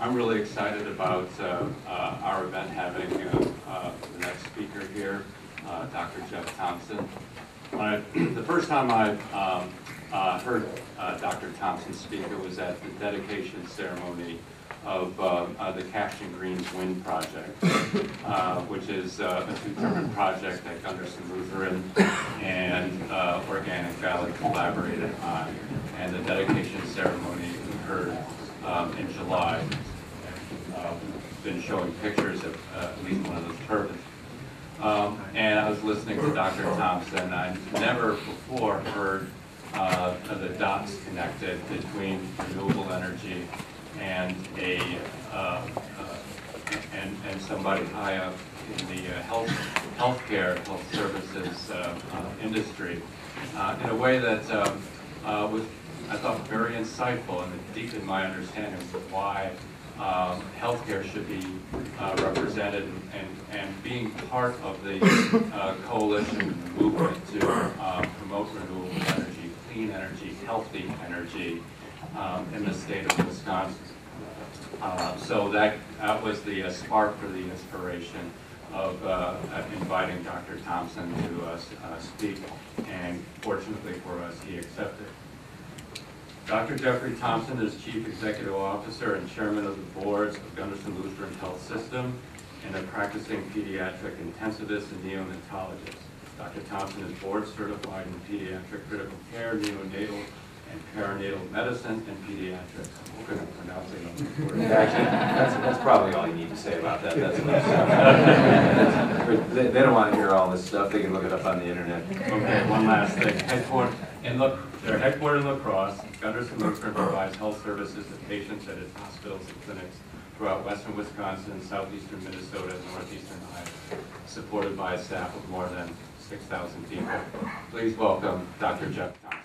I'm really excited about our event having the next speaker here, Dr. Jeff Thompson. The first time I heard Dr. Thompson speak, it was at the dedication ceremony of the Cashton Greens Wind Project, which is a two-term project that Gundersen Lutheran and Organic Valley collaborated on. And the dedication ceremony occurred in July. We've been showing pictures of at least one of those turbines. And I was listening to Dr. Thompson. I never before heard the dots connected between renewable energy and and somebody high up in the health services industry in a way that was, I thought, very insightful and deepened my understanding of why healthcare should be represented and being part of the coalition movement to promote renewable energy, clean energy, healthy energy in the state of Wisconsin. So that was the spark for the inspiration of inviting Dr. Thompson to speak, and fortunately for us, he accepted. Dr. Jeffrey Thompson is Chief Executive Officer and Chairman of the Boards of Gundersen Lutheran Health System and a practicing pediatric intensivist and neonatologist. Dr. Thompson is board certified in pediatric critical care, neonatal, and perinatal medicine and pediatrics. I'm going to pronounce it. That's probably all you need to say about that. That's enough. They don't want to hear all this stuff. They can look it up on the internet. Okay, one last thing. They're headquartered in LaCross. Gundersen Lutheran provides health services to patients at its hospitals and clinics throughout western Wisconsin, southeastern Minnesota, and northeastern Iowa, supported by a staff of more than 6,000 people. Please welcome Dr. Jeff Thompson.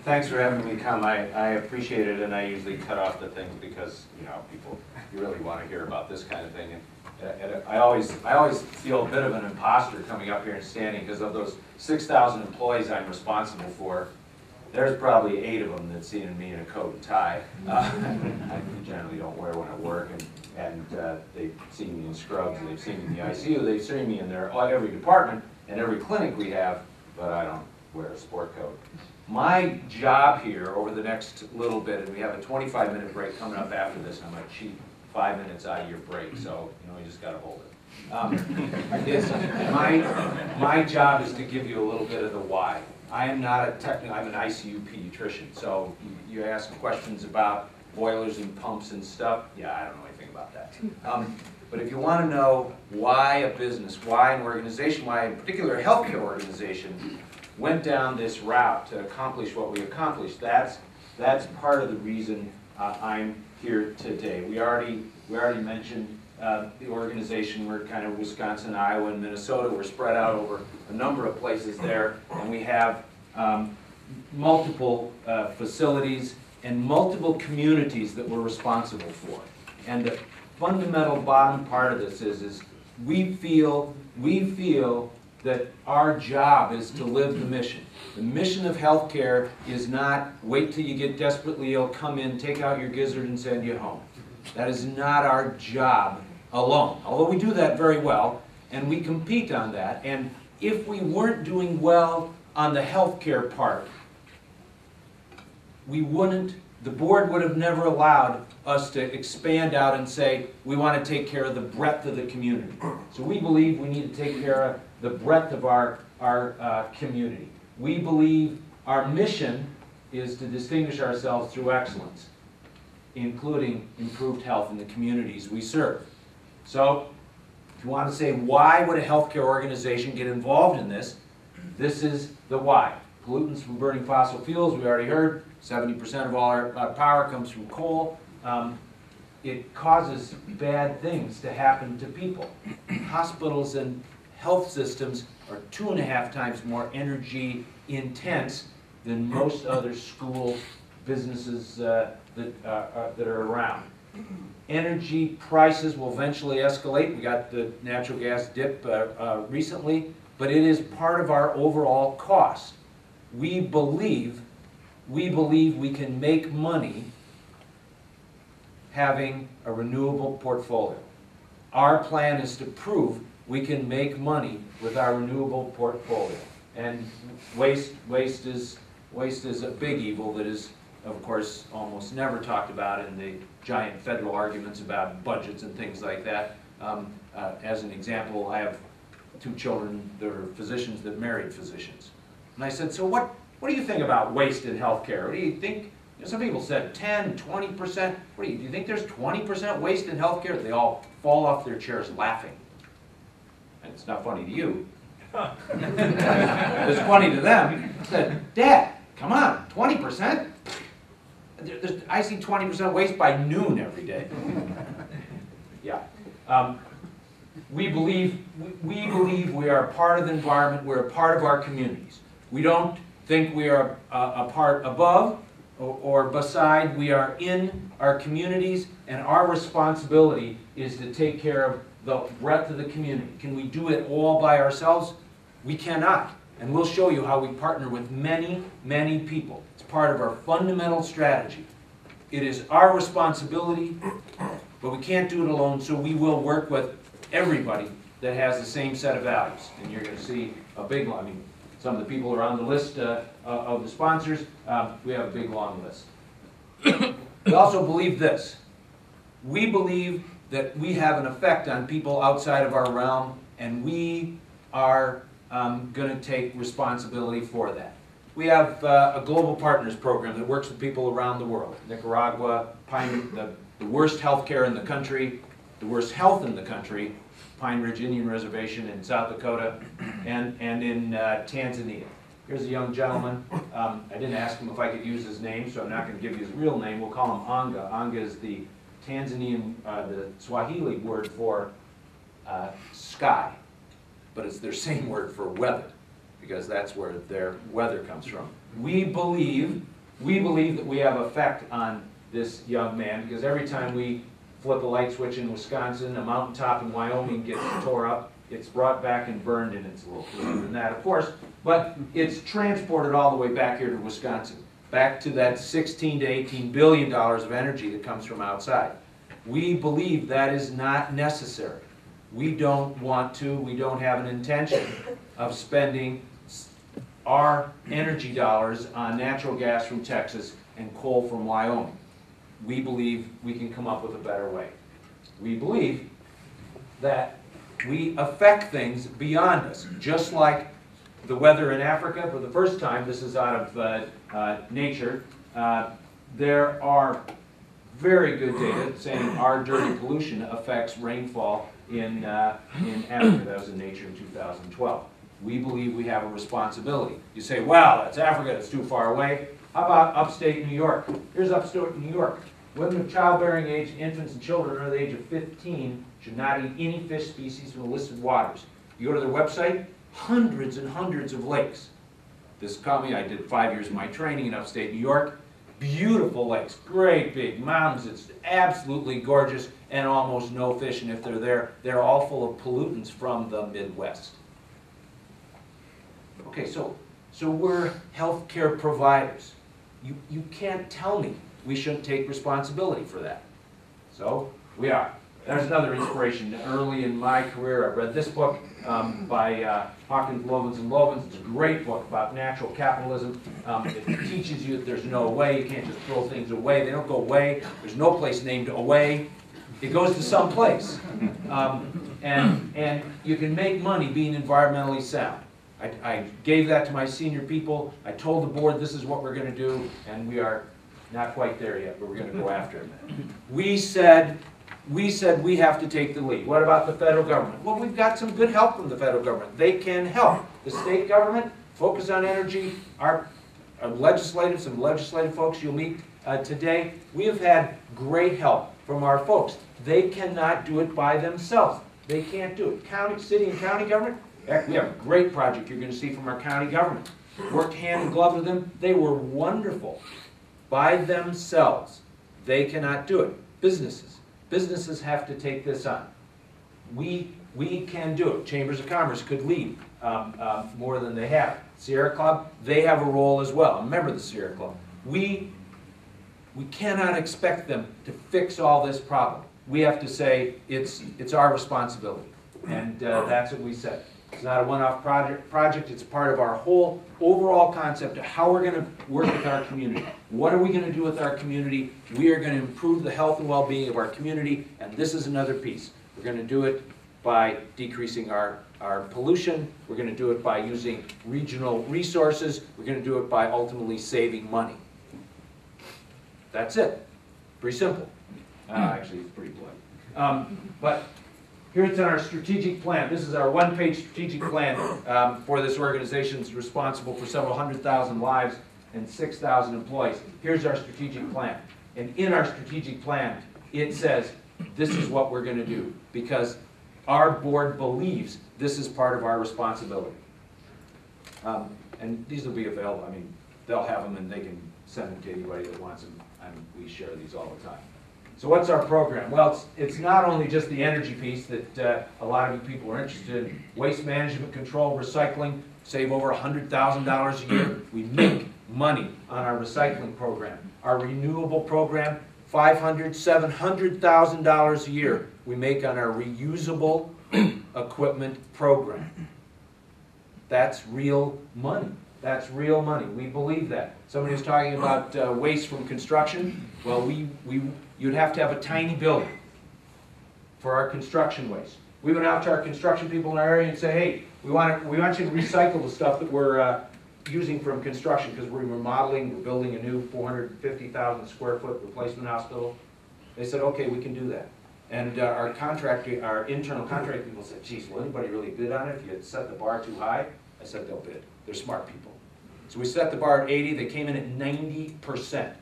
Thanks for having me come. I appreciate it, and I usually cut off the things because, you know, people really want to hear about this kind of thing. And I always feel a bit of an imposter coming up here and standing because of those 6,000 employees I'm responsible for. There's probably 8 of them that's seen me in a coat and tie. I generally don't wear one at work, and they've seen me in scrubs, they've seen me in the ICU, they've seen me in every department and every clinic we have, but I don't wear a sport coat. My job here over the next little bit, and we have a 25-minute break coming up after this, and I'm going to cheat 5 minutes out of your break, so you just got to hold it. My job is to give you a little bit of the why. I am not a technical, I'm an ICU pediatrician, so you ask questions about boilers and pumps and stuff, yeah, I don't know anything about that. But if you want to know why a business, why an organization, why a particular healthcare organization went down this route to accomplish what we accomplished, that's part of the reason I'm here today. We already mentioned the organization. We're kind of Wisconsin, Iowa, and Minnesota. We're spread out over a number of places there, and we have multiple facilities and multiple communities that we're responsible for. And the fundamental bottom part of this is we feel that our job is to live the mission. The mission of healthcare is not wait till you get desperately ill, come in, take out your gizzard, and send you home. That is not our job alone, although we do that very well, and we compete on that. And if we weren't doing well on the healthcare part, the board would have never allowed us to expand out and say, we want to take care of the breadth of the community. So we believe we need to take care of the breadth of our community. We believe our mission is to distinguish ourselves through excellence, including improved health in the communities we serve. So, if you want to say why would a healthcare organization get involved in this, this is the why. Pollutants from burning fossil fuels, we already heard, 70% of all our power comes from coal. It causes bad things to happen to people. Hospitals and health systems are 2.5 times more energy intense than most other school businesses that are around. Energy prices will eventually escalate. We got the natural gas dip recently, but it is part of our overall cost. we believe we can make money having a renewable portfolio. Our plan is to prove we can make money with our renewable portfolio. And waste is a big evil that is, of course, almost never talked about in the giant federal arguments about budgets and things like that. As an example, I have 2 children that are physicians that married physicians. And I said, so what do you think about waste in healthcare? What do you think? You know, some people said 10, 20%. Do you think there's 20% waste in healthcare? They all fall off their chairs laughing. And it's not funny to you. It's funny to them. I said, Dad, come on, 20%? I see 20% waste by noon every day. Yeah. We believe we are a part of the environment, we're a part of our communities. We don't think we are a part above or beside, we are in our communities, and our responsibility is to take care of the breadth of the community. Can we do it all by ourselves? We cannot. And we'll show you how we partner with many, many people. It's part of our fundamental strategy. It is our responsibility, but we can't do it alone, so we will work with everybody that has the same set of values. And you're going to see a big one. I mean, some of the people are on the list of the sponsors. We have a big, long list. We also believe this. We believe that we have an effect on people outside of our realm, and we are going to take responsibility for that. We have a Global Partners program that works with people around the world. Nicaragua, the worst healthcare in the country, the worst health in the country, Pine Ridge Indian Reservation in South Dakota, and in Tanzania. Here's a young gentleman. I didn't ask him if I could use his name, so I'm not going to give you his real name. We'll call him Anga. Anga is the Tanzanian, the Swahili word for sky, but it's their same word for weather, because that's where their weather comes from. We believe that we have effect on this young man, because every time we flip a light switch in Wisconsin, a mountaintop in Wyoming gets tore up, it's brought back and burned, and it's a little cleaner than that, of course, but it's transported all the way back here to Wisconsin, back to that $16 to $18 billion of energy that comes from outside. We believe that is not necessary. We don't want to, we don't have an intention of spending our energy dollars on natural gas from Texas and coal from Wyoming. We believe we can come up with a better way. We believe that we affect things beyond us, just like the weather in Africa. For the first time, this is out of nature. There are very good data saying our dirty pollution affects rainfall in Africa. That was in Nature in 2012. We believe we have a responsibility. You say, well, that's Africa, that's too far away. How about upstate New York? Here's upstate New York. Women of childbearing age, infants and children under the age of 15 should not eat any fish species from the listed waters. You go to their website, hundreds and hundreds of lakes. This caught me. I did 5 years of my training in upstate New York. Beautiful lakes, great big mountains. It's absolutely gorgeous, and almost no fish. And if they're there, they're all full of pollutants from the Midwest. Okay, so we're healthcare providers. You can't tell me we shouldn't take responsibility for that. So we are. There's another inspiration. Early in my career, I read this book by Hawkins, Lovins, and Lovins. It's a great book about natural capitalism. It teaches you that there's no way. You can't just throw things away. They don't go away. There's no place named away. It goes to some place. And you can make money being environmentally sound. I gave that to my senior people. I told the board this is what we're going to do, and we are not quite there yet, but we're going to go after it. We said we have to take the lead. What about the federal government? Well, we've got some good help from the federal government. They can help. The state government, focus on energy. Our some legislative folks you'll meet today, we have had great help from our folks. They cannot do it by themselves. They can't do it. City and county government, heck, we have a great project you're going to see from our county government. Worked hand in glove with them. They were wonderful. By themselves, they cannot do it. Businesses have to take this on. We We can do it. Chambers of Commerce could lead more than they have. Sierra Club, they have a role as well. I'm a member of the Sierra Club. We cannot expect them to fix all this problem. We have to say it's our responsibility, and that's what we said. It's not a one-off project. It's part of our whole overall concept of how we're going to work with our community. What are we going to do with our community? We are going to improve the health and well-being of our community, and this is another piece. We're going to do it by decreasing our pollution. We're going to do it by using regional resources. We're going to do it by ultimately saving money. That's it. Pretty simple. Actually, it's pretty blunt. But here it's in our strategic plan. This is our one-page strategic plan for this organization. It's responsible for several 100,000 lives and 6,000 employees. Here's our strategic plan. And in our strategic plan, it says, this is what we're going to do, because our board believes this is part of our responsibility. And these will be available. I mean, they'll have them and they can send them to anybody that wants them. And we share these all the time. So what's our program? Well, it's not only just the energy piece that a lot of you people are interested in. Waste management, control, recycling, save over $100,000 a year. We make money on our recycling program. Our renewable program, $500,000, $700,000 a year we make on our reusable equipment program. That's real money. That's real money. We believe that. Somebody was talking about waste from construction. Well, you'd have to have a tiny building for our construction waste. We went out to our construction people in our area and say, hey, we want you to recycle the stuff that we're using from construction, because we're remodeling, we're building a new 450,000 square foot replacement hospital. They said, okay, we can do that. And our internal contract people said, geez, will anybody really bid on it if you had set the bar too high? I said, they'll bid. They're smart people. So we set the bar at 80. They came in at 90%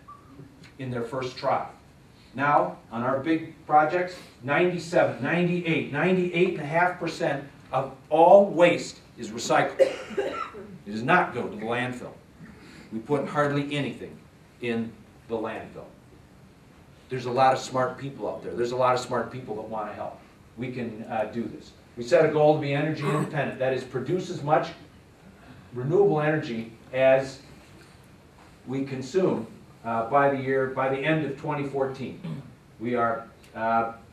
in their first try. Now, on our big projects, 97, 98, 98.5% of all waste is recycled. It does not go to the landfill. We put hardly anything in the landfill. There's a lot of smart people out there. There's a lot of smart people that want to help. We can do this. We set a goal to be energy independent. That is, produce as much renewable energy as we consume by the end of 2014. We are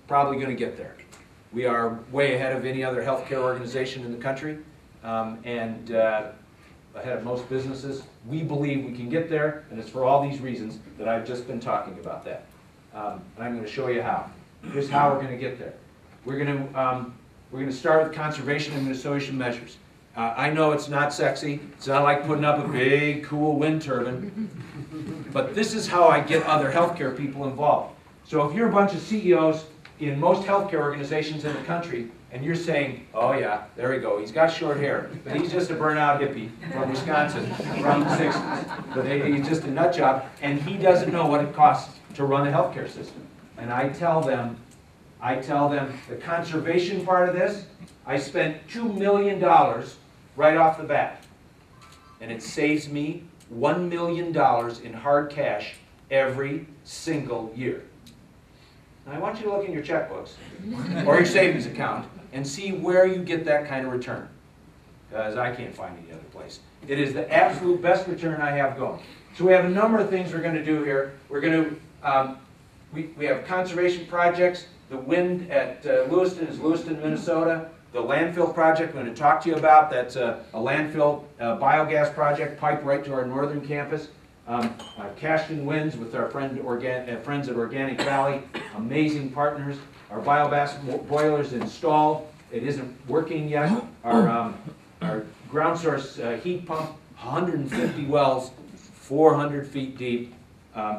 probably going to get there. We are way ahead of any other healthcare organization in the country, and ahead of most businesses. We believe we can get there, and it's for all these reasons that I've just been talking about that. And I'm going to show you how. Here's how we're going to get there. We're going to start with conservation and mitigation measures. I know it's not sexy. It's not like putting up a big, cool wind turbine. But this is how I get other healthcare people involved. So if you're a bunch of CEOs in most healthcare organizations in the country, and you're saying, oh yeah, there we go, he's got short hair, but he's just a burnout hippie from Wisconsin from the 60s. But he's just a nut job, and he doesn't know what it costs to run a healthcare system. And I tell them the conservation part of this, I spent $2 million right off the bat. And it saves me $1 million in hard cash every single year. Now I want you to look in your checkbooks or your savings account and see where you get that kind of return. Because I can't find any other place. It is the absolute best return I have going. So we have a number of things we're going to do here. We're going to, we have conservation projects. The wind at Lewiston is Lewiston, Minnesota. The landfill project I'm going to talk to you about, that's a landfill biogas project piped right to our northern campus. Cashton winds with our friends at Organic Valley, amazing partners. Our biomass boiler is installed. It isn't working yet. Our ground source heat pump, 150 wells, 400 feet deep,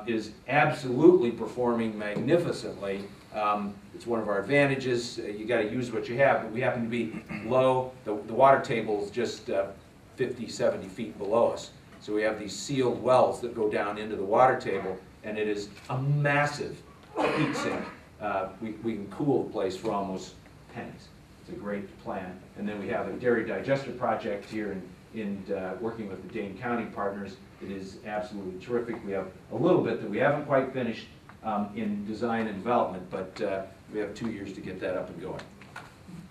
is absolutely performing magnificently. It's one of our advantages. You got to use what you have, but we happen to be low. The water table is just 50, 70 feet below us. So we have these sealed wells that go down into the water table, and it is a massive heat sink. We can cool the place for almost pennies. It's a great plan. And then we have a dairy digester project here in working with the Dane County partners. It is absolutely terrific. We have a little bit that we haven't quite finished in design and development, but we have 2 years to get that up and going.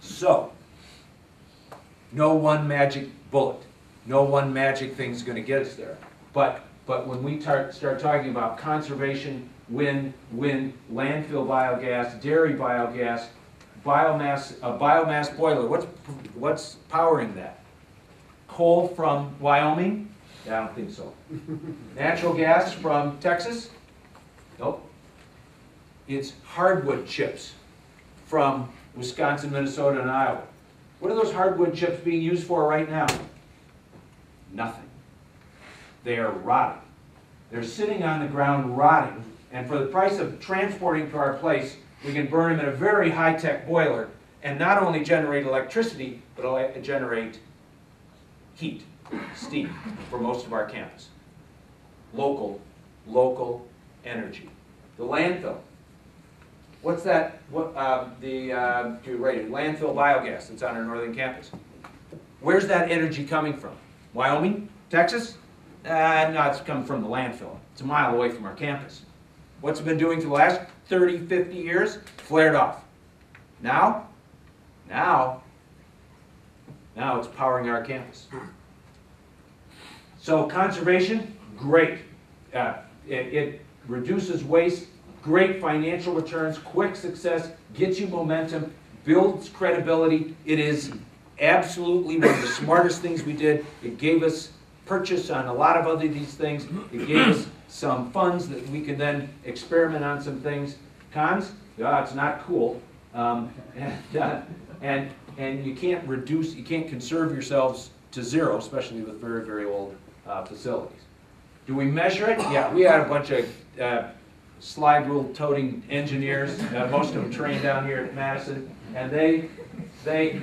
So, no one magic bullet. No one magic thing's going to get us there. But when we start talking about conservation, wind, landfill biogas, dairy biogas, biomass, a biomass boiler, what's powering that? Coal from Wyoming? Yeah, I don't think so. Natural gas from Texas? Nope. It's hardwood chips from Wisconsin, Minnesota, and Iowa. What are those hardwood chips being used for right now? Nothing. They are rotting. They're sitting on the ground rotting, and for the price of transporting to our place, we can burn them in a very high-tech boiler and not only generate electricity, but generate heat, steam, for most of our campus. Local energy. The landfill. What's that? Landfill biogas that's on our northern campus. Where's that energy coming from? Wyoming? Texas? No, it's coming from the landfill. It's a mile away from our campus. What's it been doing for the last 30, 50 years? Flared off. Now it's powering our campus. So conservation, great. It reduces waste, great financial returns, quick success, gets you momentum, builds credibility. It is absolutely one of the smartest things we did. It gave us purchase on a lot of these things. It gave us some funds that we could then experiment on some things. Cons? It's not cool. And you can't conserve yourselves to zero, especially with very, very old facilities. Do we measure it? Yeah, we had a bunch of slide rule toting engineers, most of them trained down here at Madison, and they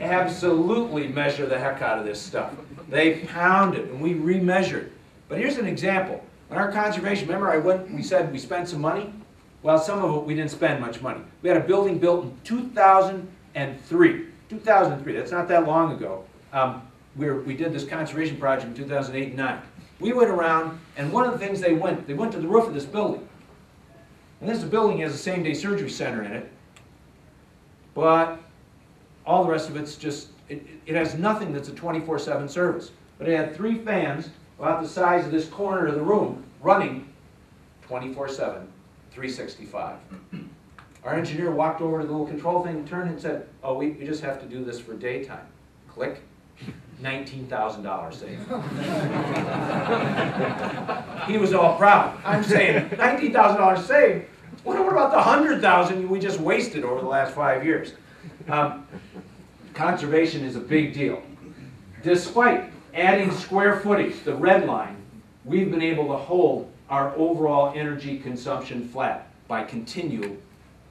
absolutely measure the heck out of this stuff. They pound it, and we remeasured. But here's an example. When our conservation, remember we said we spent some money? Well, some of it we didn't spend much money. We had a building built in 2003. 2003, that's not that long ago. We did this conservation project in 2008 and 2009. We went around, and one of the things they went to the roof of this building. And this building has a same-day surgery center in it, but all the rest of it's just, it has nothing that's a 24/7 service. But it had 3 fans about the size of this corner of the room running 24/7, 365. Our engineer walked over to the little control thing, turned and said, oh, we just have to do this for daytime. Click. $19,000 saved. He was all proud. I'm saying, $19,000 saved? What about the $100,000 we just wasted over the last 5 years? Conservation is a big deal. Despite adding square footage, the red line, we've been able to hold our overall energy consumption flat by continual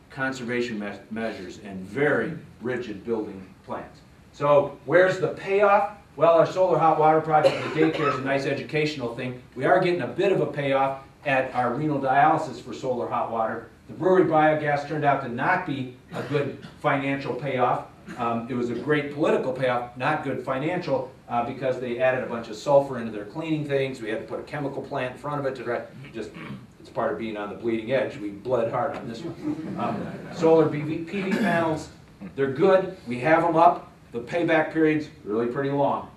conservation measures and very rigid building plans. So where's the payoff? Well, our solar hot water project at the daycare is a nice educational thing. We are getting a bit of a payoff at our renal dialysis for solar hot water. The brewery biogas turned out to not be a good financial payoff. It was a great political payoff, not good financial, because they added a bunch of sulfur into their cleaning things. We had to put a chemical plant in front of it to it's part of being on the bleeding edge. We bled hard on this one. Solar PV panels, they're good. We have them up. The payback period's really pretty long.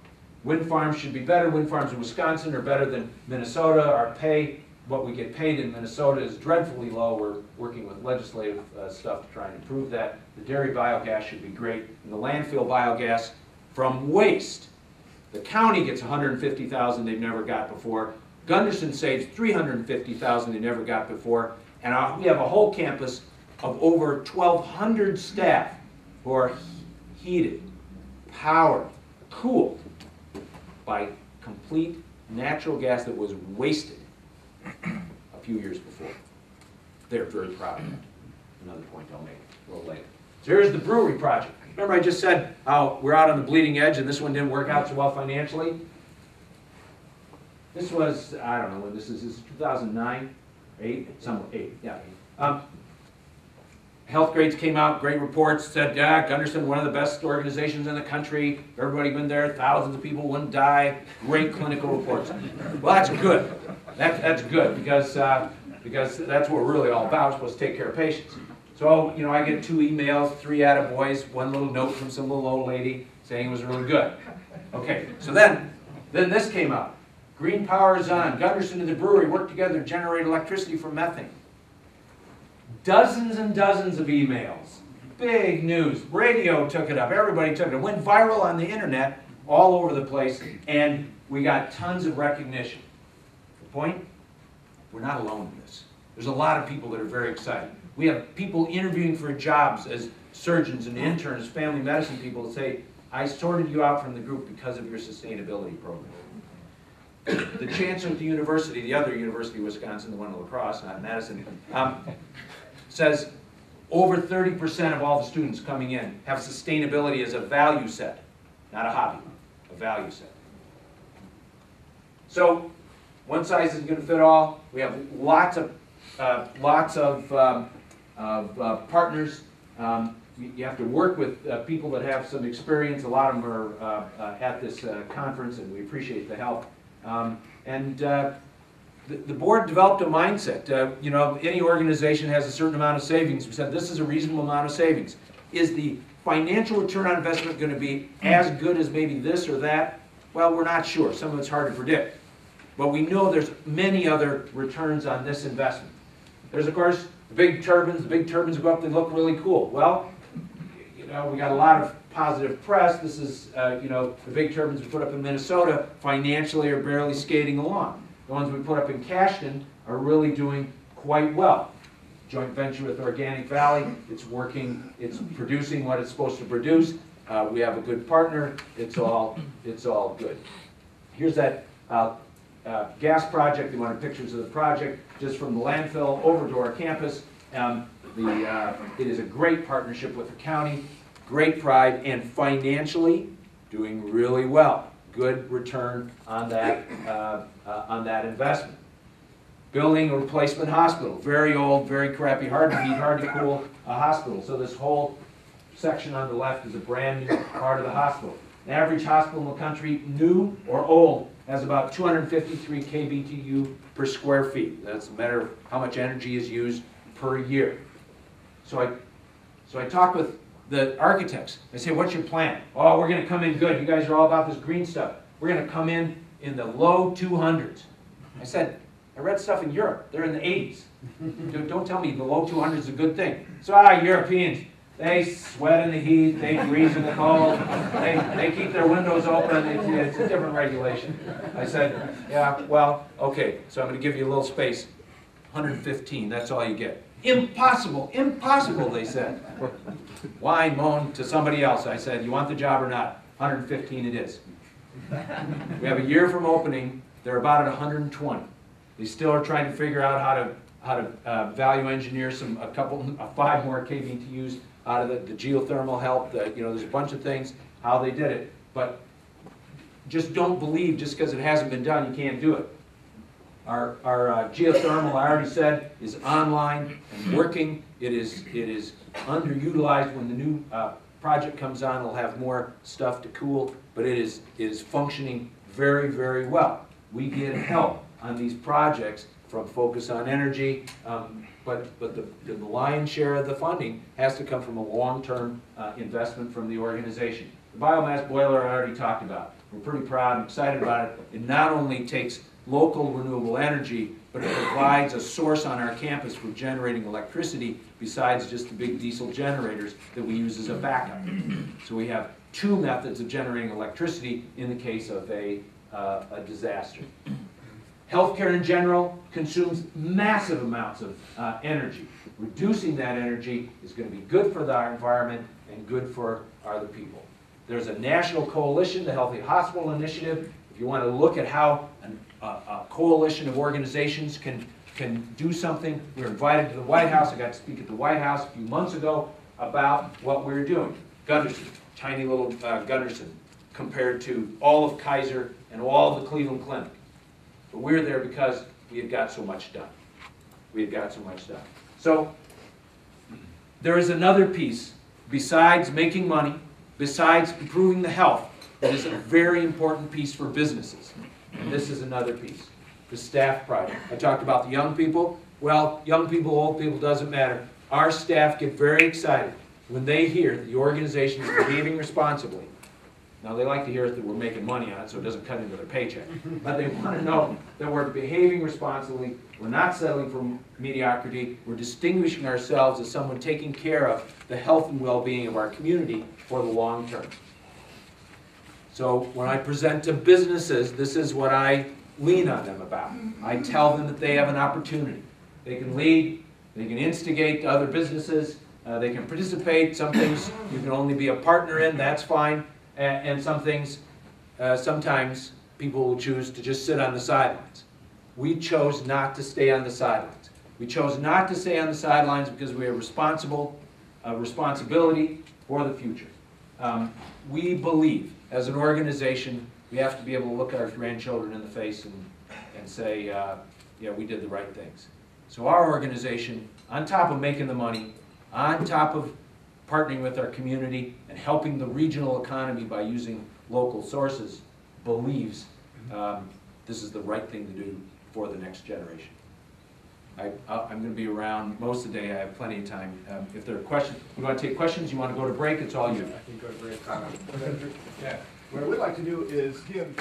Wind farms should be better. Wind farms in Wisconsin are better than Minnesota. Our pay, what we get paid in Minnesota is dreadfully low. We're working with legislative stuff to try and improve that. The dairy biogas should be great. And the landfill biogas from waste. The county gets $150,000 they've never got before. Gundersen saves $350,000 they never got before. And we have a whole campus of over 1,200 staff who are heated, powered, cooled by complete natural gas that was wasted a few years before. They're very proud of that. Another point I'll make a little later. So here's the brewery project. Remember I just said how we're out on the bleeding edge and this one didn't work out so well financially? This was, I don't know when this is 2009, 8, somewhere, 8, yeah. Health grades came out, great reports, said, yeah, Gundersen, one of the best organizations in the country. Everybody been there, thousands of people wouldn't die. Great clinical reports. Well, that's good. That's good because that's what we're really all about. We're supposed to take care of patients. So, you know, I get 2 emails, 3 attaboys, 1 little note from some little old lady saying it was really good. Okay, so then this came out. Green power is on. Gundersen and the brewery work together to generate electricity from methane. Dozens and dozens of emails. Big news. Radio took it up. Everybody took it. It went viral on the internet all over the place, and we got tons of recognition. The point? We're not alone in this. There's a lot of people that are very excited. We have people interviewing for jobs as surgeons and interns, family medicine people that say, I sorted you out from the group because of your sustainability program. The chancellor at the university, the other University of Wisconsin, the one in LaCross, not Madison, says over 30% of all the students coming in have sustainability as a value set, not a hobby, a value set. So, one size isn't going to fit all. We have lots of partners. You have to work with people that have some experience. A lot of them are at this conference, and we appreciate the help. The board developed a mindset. You know, any organization has a certain amount of savings. We said this is a reasonable amount of savings. Is the financial return on investment going to be as good as maybe this or that? Well, we're not sure. Some of it's hard to predict. But we know there's many other returns on this investment. There's, of course, the big turbines. The big turbines go up, they look really cool. Well, you know, we got a lot of positive press. This is, you know, the big turbines we put up in Minnesota financially are barely skating along. The ones we put up in Cashton are really doing quite well. Joint venture with Organic Valley, it's working, it's producing what it's supposed to produce. We have a good partner, it's all good. Here's that gas project. They wanted pictures of the project just from the landfill over to our campus. It is a great partnership with the county, great pride, and financially doing really well. Good return on that investment. Building a replacement hospital, very old, very crappy, hard to heat, hard to cool hospital. So this whole section on the left is a brand new part of the hospital. An average hospital in the country, new or old, has about 253 kBTU per square feet. That's a matter of how much energy is used per year. So I talk with the architects. I say, what's your plan? Oh, we're going to come in good. You guys are all about this green stuff. We're going to come in the low 200s. I said, I read stuff in Europe. They're in the 80s. Don't tell me the low 200s is a good thing. So, Europeans, they sweat in the heat, they freeze in the cold, they keep their windows open. It's a different regulation. I said, yeah, well, okay, so I'm going to give you a little space. 115, that's all you get. Impossible, impossible, they said. Whine, moan to somebody else. I said, you want the job or not? 115 it is. We have a year from opening. They're about at 120. They still are trying to figure out how to value engineer 5 more kBTUs out of the geothermal help. You know, there's a bunch of things how they did it, but just don't believe just because it hasn't been done you can't do it. Our geothermal, I already said, is online and working. It is underutilized. When the new project comes on, it'll have more stuff to cool, but it is functioning very, very well. We get help on these projects from Focus on Energy, but the lion's share of the funding has to come from a long-term investment from the organization. The biomass boiler I already talked about. We're pretty proud and excited about it. It not only takes local renewable energy, but it provides a source on our campus for generating electricity besides just the big diesel generators that we use as a backup. So we have 2 methods of generating electricity in the case of a disaster. Healthcare in general consumes massive amounts of energy. Reducing that energy is going to be good for our environment and good for other people. There's a national coalition, the Healthy Hospital Initiative. If you want to look at how a coalition of organizations can do something, we were invited to the White House. I got to speak at the White House a few months ago about what we're doing. Gundersen, tiny little Gundersen, compared to all of Kaiser and all of the Cleveland Clinic. But we're there because we had got so much done. We had got so much done. So there is another piece, besides making money, besides improving the health, that is a very important piece for businesses. And this is another piece, the staff pride. I talked about the young people. Well, young people, old people, doesn't matter. our staff get very excited when they hear that the organization is behaving responsibly. Now, they like to hear that we're making money on it so it doesn't cut into their paycheck. But they want to know that we're behaving responsibly, we're not settling for mediocrity, we're distinguishing ourselves as someone taking care of the health and well-being of our community for the long term. So when I present to businesses, this is what I lean on them about. I tell them that they have an opportunity. They can lead, they can instigate other businesses, they can participate. Some things you can only be a partner in, that's fine. And some things, sometimes people will choose to just sit on the sidelines. We chose not to stay on the sidelines. We chose not to stay on the sidelines because we are responsibility for the future. We believe, as an organization, we have to be able to look our grandchildren in the face and say, yeah, we did the right things. So our organization, on top of making the money, on top of partnering with our community and helping the regional economy by using local sources, believes this is the right thing to do for the next generation. I'm going to be around most of the day. I have plenty of time. If there are questions, you want to take questions, you want to go to break, it's all you. I think go to break. Yeah. What we'd like to do is give